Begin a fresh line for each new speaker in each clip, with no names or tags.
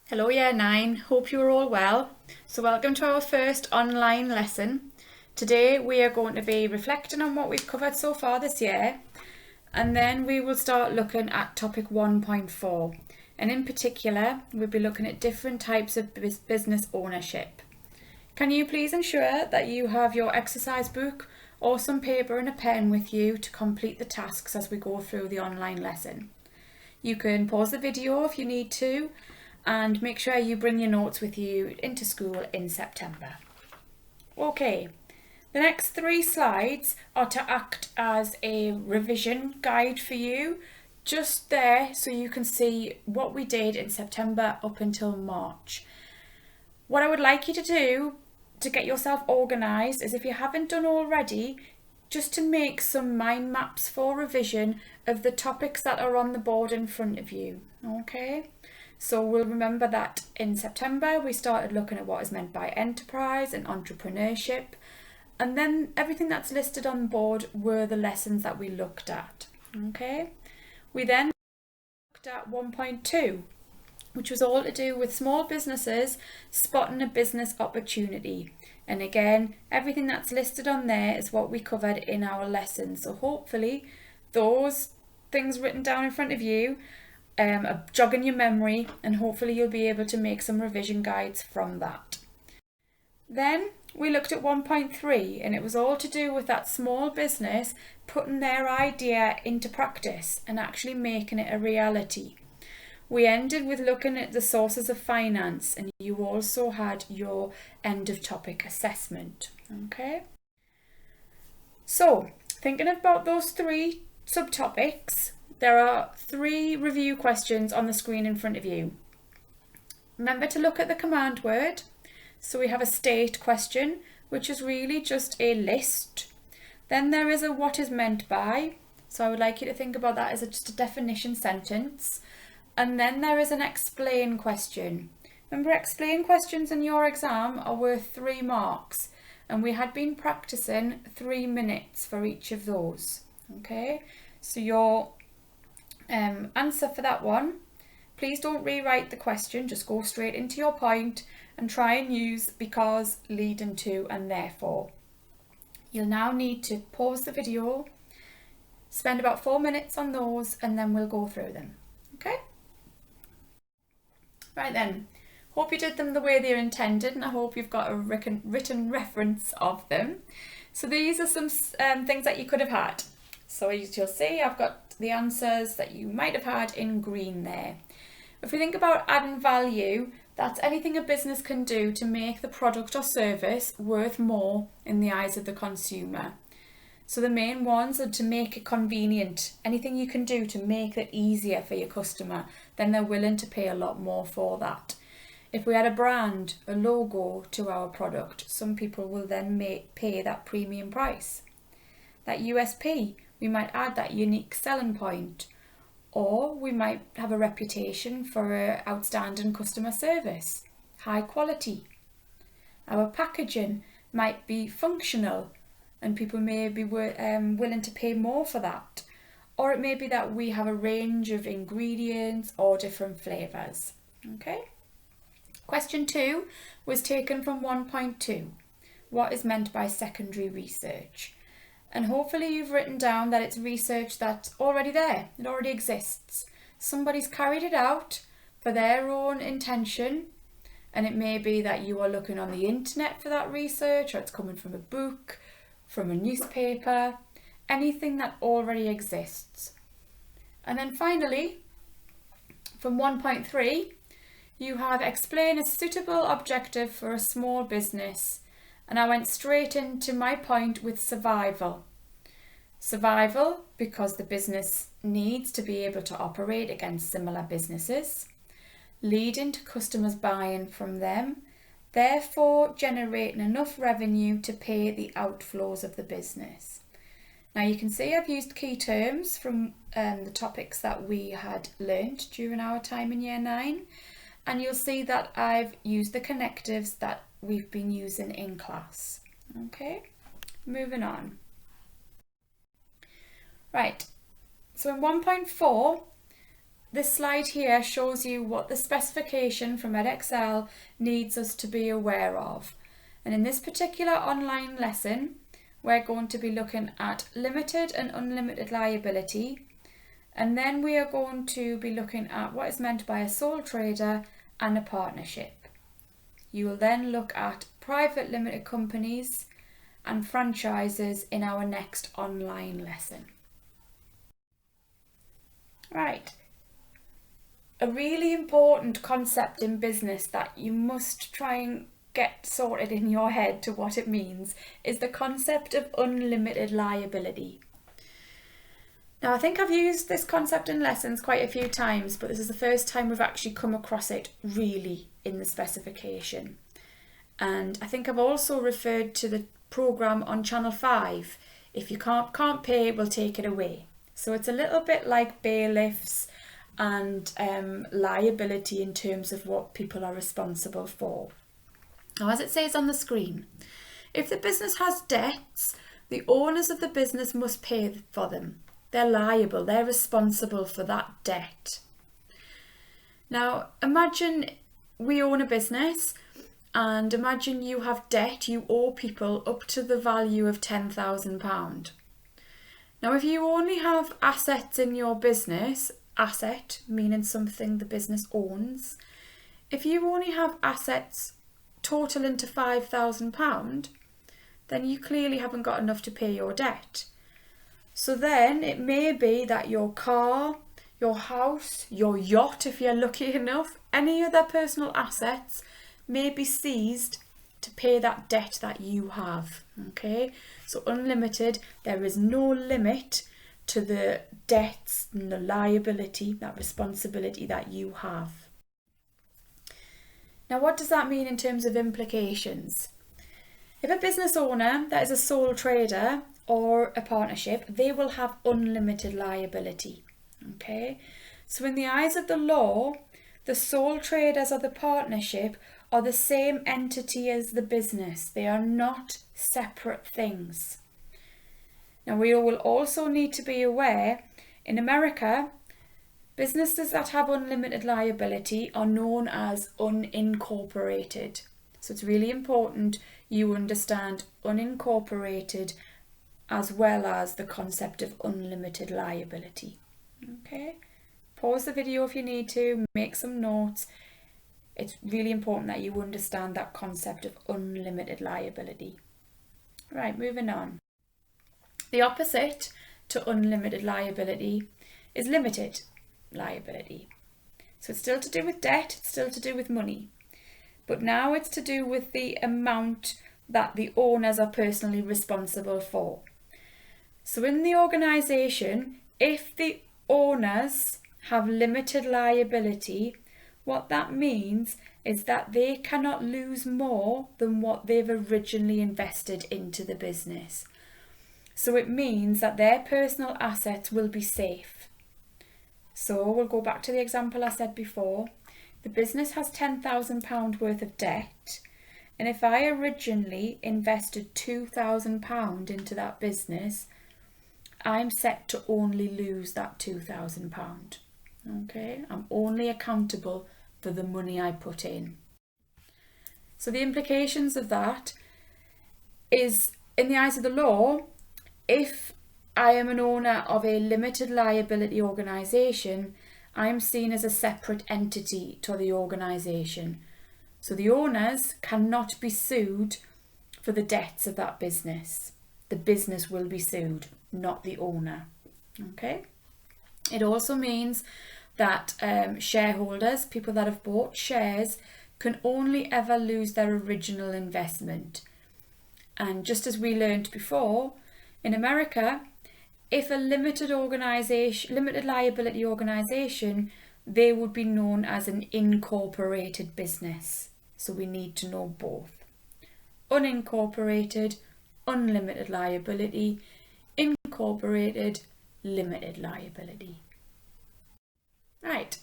Hello Year 9, hope you are all well. So welcome to our first online lesson. Today we are going to be reflecting on what we've covered so far this year, and then we will start looking at topic 1.4, and in particular we'll be looking at different types of business ownership. Can you please ensure that you have your exercise book or some paper and a pen with you to complete the tasks as we go through the online lesson. You can pause the video if you need to, and make sure you bring your notes with you into school in September. Okay, the next 3 slides are to act as a revision guide for you, just there so you can see what we did in September up until March. What I would like you to do to get yourself organised is, if you haven't done already, just to make some mind maps for revision of the topics that are on the board in front of you, okay? So we'll remember that in September we started looking at what is meant by enterprise and entrepreneurship, and then everything that's listed on board were the lessons that we looked at. Okay, we then looked at 1.2, which was all to do with small businesses spotting a business opportunity. And again, everything that's listed on there is what we covered in our lesson. So hopefully those things written down in front of you are jogging your memory, and hopefully you'll be able to make some revision guides from that. Then we looked at 1.3, and it was all to do with that small business putting their idea into practice and actually making it a reality. We ended with looking at the sources of finance, and you also had your end of topic assessment. Okay, so thinking about those 3 subtopics, there are 3 review questions on the screen in front of you. Remember to look at the command word. So we have a state question, which is really just a list. Then there is a what is meant by. So I would like you to think about that as just a definition sentence. And then there is an explain question. Remember, explain questions in your exam are worth 3 marks. And we had been practicing 3 minutes for each of those. Okay, so your answer for that one, please don't rewrite the question, just go straight into your point and try and use because, leading to and therefore. You'll now need to pause the video, spend about 4 minutes on those, and then we'll go through them. Okay? Right then, hope you did them the way they're intended, and I hope you've got a written reference of them. So these are some things that you could have had. So as you'll see, I've got the answers that you might have had in green there. If we think about adding value, that's anything a business can do to make the product or service worth more in the eyes of the consumer. So the main ones are to make it convenient. Anything you can do to make it easier for your customer, then they're willing to pay a lot more for that. If we add a brand, a logo to our product, some people will then pay that premium price. That USP, we might add that unique selling point, or we might have a reputation for outstanding customer service, high quality. Our packaging might be functional, and people may be willing to pay more for that. Or it may be that we have a range of ingredients or different flavours. Okay. Question 2 was taken from 1.2. What is meant by secondary research? And hopefully you've written down that it's research that's already there. It already exists. Somebody's carried it out for their own intention, and it may be that you are looking on the internet for that research, or it's coming from a book, from a newspaper, anything that already exists. And then finally, from 1.3, you have explain a suitable objective for a small business. And I went straight into my point with survival. Survival because the business needs to be able to operate against similar businesses, leading to customers buying from them, therefore generating enough revenue to pay the outflows of the business. Now you can see I've used key terms from the topics that we had learnt during our time in Year 9, and you'll see that I've used the connectives that we've been using in class. Okay, moving on. Right, so in 1.4 this slide here shows you what the specification from Edexcel needs us to be aware of. And in this particular online lesson, we're going to be looking at limited and unlimited liability. And then we are going to be looking at what is meant by a sole trader and a partnership. You will then look at private limited companies and franchises in our next online lesson. Right. A really important concept in business that you must try and get sorted in your head to what it means is the concept of unlimited liability. Now, I think I've used this concept in lessons quite a few times, but this is the first time we've actually come across it really in the specification. And I think I've also referred to the programme on Channel 5, if you can't pay, we'll take it away. So it's a little bit like bailiffs and liability in terms of what people are responsible for. Now, as it says on the screen, if the business has debts, the owners of the business must pay for them. They're liable, they're responsible for that debt. Now, imagine we own a business and imagine you have debt, you owe people up to the value of £10,000. Now, if you only have assets in your business, asset meaning something the business owns, if you only have assets totaling to £5,000, then you clearly haven't got enough to pay your debt. So then it may be that your car, your house, your yacht, if you're lucky enough, any other personal assets may be seized to pay that debt that you have. Okay, so unlimited, there is no limit to the debts and the liability, that responsibility that you have. Now, what does that mean in terms of implications? If a business owner that is a sole trader or a partnership, they will have unlimited liability. Okay, so in the eyes of the law, the sole traders or the partnership are the same entity as the business. They are not separate things. Now, we will also need to be aware, in America, businesses that have unlimited liability are known as unincorporated. So it's really important you understand unincorporated as well as the concept of unlimited liability. Okay, pause the video if you need to, make some notes. It's really important that you understand that concept of unlimited liability. Right, moving on. The opposite to unlimited liability is limited liability. So it's still to do with debt, it's still to do with money. But now it's to do with the amount that the owners are personally responsible for. So in the organisation, if the owners have limited liability, what that means is that they cannot lose more than what they've originally invested into the business. So it means that their personal assets will be safe. So we'll go back to the example I said before. The business has £10,000 worth of debt, and if I originally invested £2,000 into that business, I'm set to only lose that £2,000. Okay, I'm only accountable for the money I put in. So the implications of that is, in the eyes of the law, if I am an owner of a limited liability organisation, I am seen as a separate entity to the organisation. So the owners cannot be sued for the debts of that business. The business will be sued, not the owner. Okay. It also means that shareholders, people that have bought shares, can only ever lose their original investment. And just as we learned before, in America, if a limited liability organisation, they would be known as an incorporated business. So we need to know both. Unincorporated, unlimited liability. Incorporated, limited liability. Right,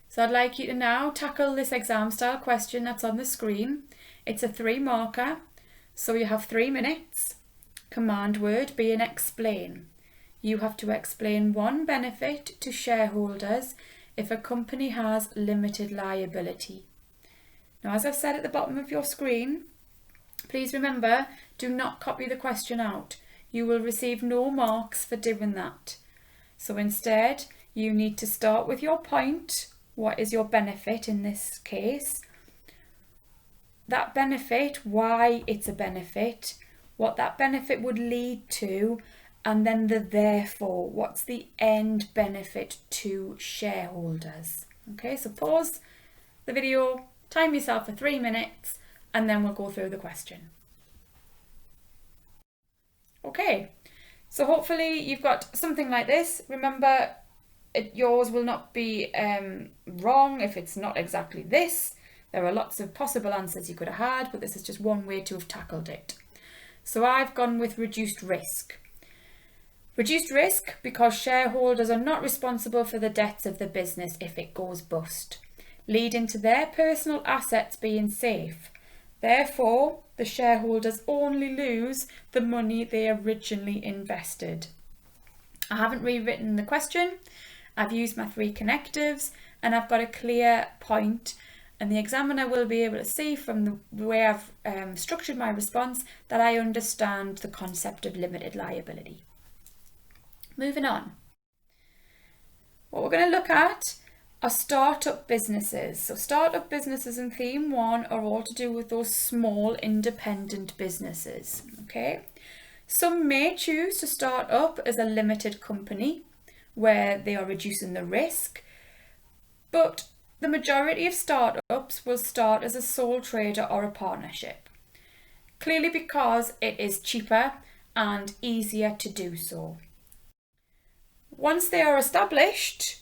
so I'd like you to now tackle this exam style question that's on the screen. It's a 3-marker, so you have 3 minutes. Command word being explain. You have to explain one benefit to shareholders if a company has limited liability. Now, as I've said at the bottom of your screen, please remember, do not copy the question out. You will receive no marks for doing that. So instead, you need to start with your point. What is your benefit in this case? That benefit, why it's a benefit, what that benefit would lead to, and then the therefore, what's the end benefit to shareholders? Okay, so pause the video, time yourself for 3 minutes, and then we'll go through the question. Okay, so hopefully you've got something like this. Remember, yours will not be wrong if it's not exactly this. There are lots of possible answers you could have had, but this is just one way to have tackled it. So I've gone with reduced risk. Reduced risk because shareholders are not responsible for the debts of the business if it goes bust, leading to their personal assets being safe. Therefore, the shareholders only lose the money they originally invested. I haven't rewritten the question. I've used my 3 connectives and I've got a clear point, and the examiner will be able to see from the way I've structured my response that I understand the concept of limited liability. Moving on. What we're going to look at are startup businesses. So startup businesses in theme 1 are all to do with those small independent businesses. Okay. Some may choose to start up as a limited company where they are reducing the risk, but the majority of startups will start as a sole trader or a partnership, clearly because it is cheaper and easier to do so. Once they are established,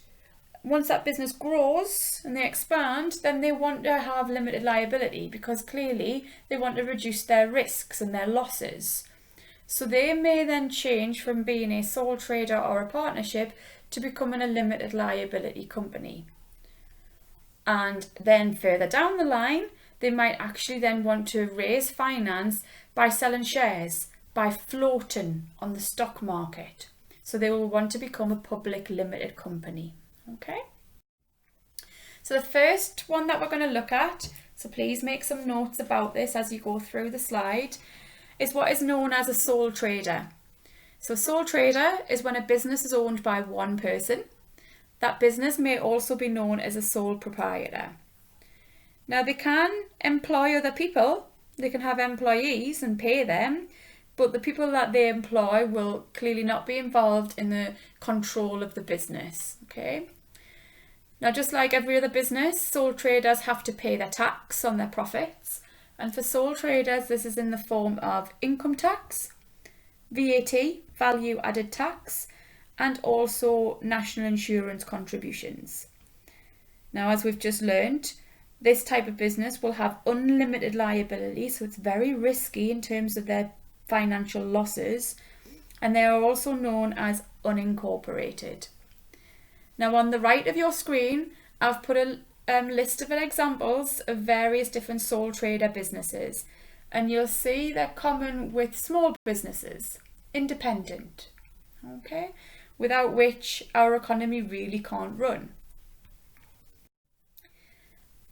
once that business grows and they expand, then they want to have limited liability because clearly they want to reduce their risks and their losses. So they may then change from being a sole trader or a partnership to becoming a limited liability company. And then further down the line, they might actually then want to raise finance by selling shares, by floating on the stock market. So they will want to become a public limited company. Okay. So the first one that we're going to look at, so please make some notes about this as you go through the slide, is what is known as a sole trader. So sole trader is when a business is owned by one person. That business may also be known as a sole proprietor. Now they can employ other people, they can have employees and pay them, but the people that they employ will clearly not be involved in the control of the business. Okay. Now, just like every other business, sole traders have to pay their tax on their profits. And for sole traders, this is in the form of income tax, VAT, value added tax, and also national insurance contributions. Now, as we've just learned, this type of business will have unlimited liability, so it's very risky in terms of their financial losses, and they are also known as unincorporated. Now on the right of your screen, I've put a list of examples of various different sole trader businesses, and you'll see they're common with small businesses, independent, okay, without which our economy really can't run.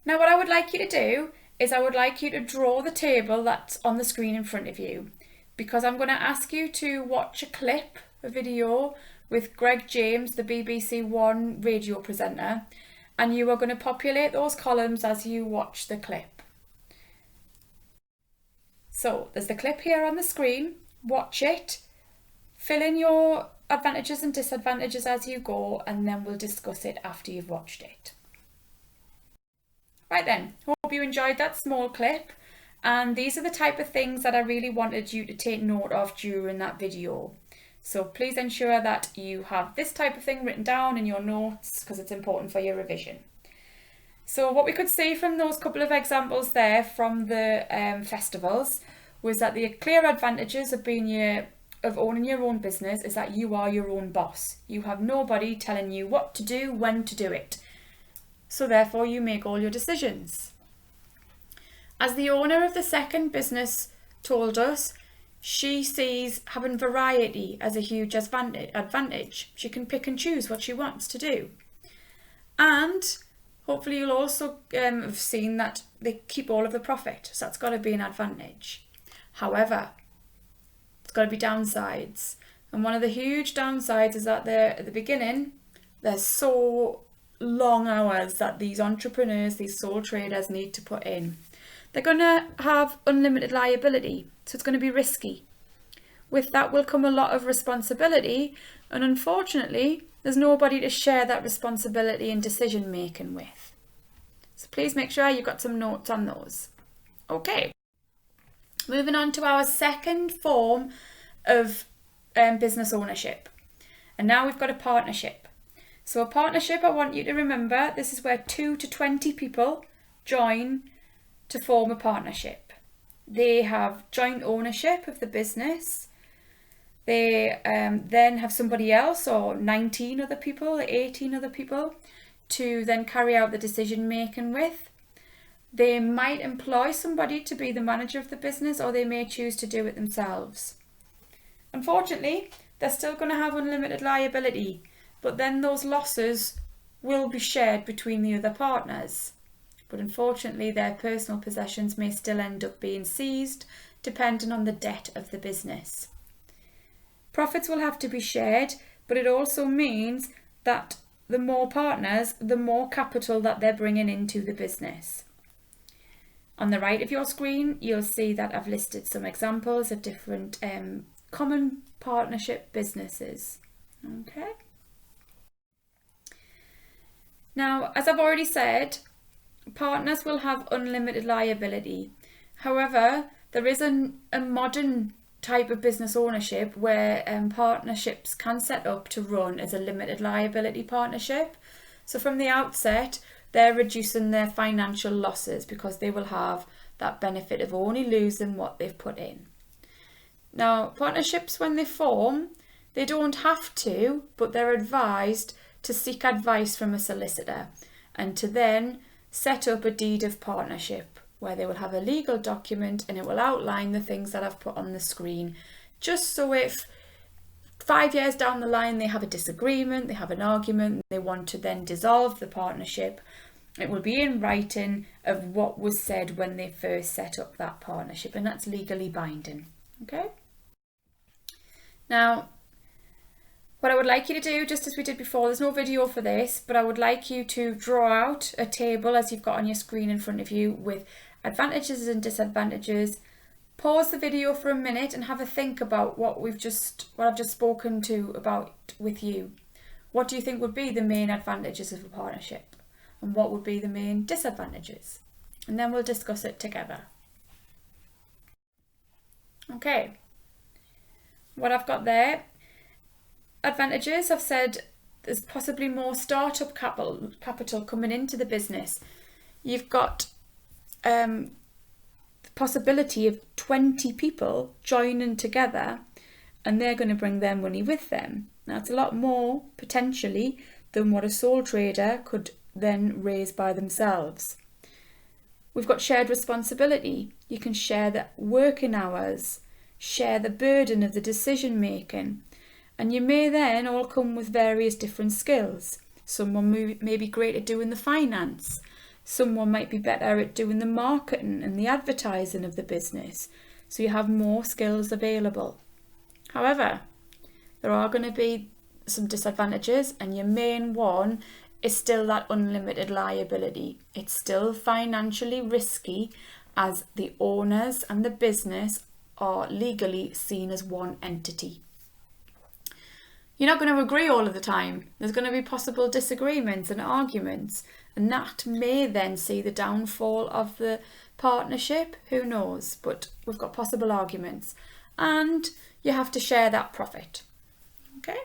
Now what I would like you to do is I would like you to draw the table that's on the screen in front of you, because I'm going to ask you to watch a video with Greg James, the BBC One radio presenter, and you are going to populate those columns as you watch the clip. So there's the clip here on the screen, watch it, fill in your advantages and disadvantages as you go, and then we'll discuss it after you've watched it. Right then, hope you enjoyed that small clip, and these are the type of things that I really wanted you to take note of during that video. So please ensure that you have this type of thing written down in your notes because it's important for your revision. So what we could see from those couple of examples there from the festivals was that the clear advantages of owning your own business is that you are your own boss. You have nobody telling you what to do, when to do it. So therefore you make all your decisions. As the owner of the second business told us, she sees having variety as a huge advantage. She can pick and choose what she wants to do. And hopefully you'll also have seen that they keep all of the profit. So that's got to be an advantage. However, it's got to be downsides. And one of the huge downsides is that at the beginning, there's so long hours that these entrepreneurs, these sole traders need to put in. They're going to have unlimited liability, so it's going to be risky. With that will come a lot of responsibility, and unfortunately, there's nobody to share that responsibility and decision making with. So please make sure you've got some notes on those. Okay, moving on to our second form of business ownership. And now we've got a partnership. So a partnership, I want you to remember, this is where 2 to 20 people join to form a partnership. They have joint ownership of the business. They then have somebody else, or 19 other people, 18 other people, to then carry out the decision making with. They might employ somebody to be the manager of the business, or they may choose to do it themselves. Unfortunately, they're still going to have unlimited liability, but then those losses will be shared between the other partners. But unfortunately, their personal possessions may still end up being seized, depending on the debt of the business. Profits will have to be shared, but it also means that the more partners, the more capital that they're bringing into the business. On the right of your screen, you'll see that I've listed some examples of different common partnership businesses. Okay. Now, as I've already said, partners will have unlimited liability. However, there is a modern type of business ownership where partnerships can set up to run as a limited liability partnership. So from the outset, they're reducing their financial losses because they will have that benefit of only losing what they've put in. Now, partnerships, when they form, they don't have to, but they're advised to seek advice from a solicitor and to then set up a deed of partnership where they will have a legal document and it will outline the things that I've put on the screen, just so if 5 years down the line they have a disagreement, they have an argument, they want to then dissolve the partnership, it will be in writing of what was said when they first set up that partnership, and that's legally binding. Okay? Now, what I would like you to do, just as we did before, there's no video for this, but I would like you to draw out a table as you've got on your screen in front of you with advantages and disadvantages. Pause the video for a minute and have a think about what I've just spoken to about with you. What do you think would be the main advantages of a partnership? And what would be the main disadvantages? And then we'll discuss it together. Okay. What I've got there, advantages, I've said there's possibly more startup capital coming into the business. You've got the possibility of 20 people joining together and they're going to bring their money with them. Now, it's a lot more potentially than what a sole trader could then raise by themselves. We've got shared responsibility. You can share the working hours, share the burden of the decision making, and you may then all come with various different skills. Someone may be great at doing the finance. Someone might be better at doing the marketing and the advertising of the business. So you have more skills available. However, there are going to be some disadvantages, and your main one is still that unlimited liability. It's still financially risky as the owners and the business are legally seen as one entity. You're not going to agree all of the time. There's going to be possible disagreements and arguments, and that may then see the downfall of the partnership. Who knows? But we've got possible arguments, and you have to share that profit. Okay?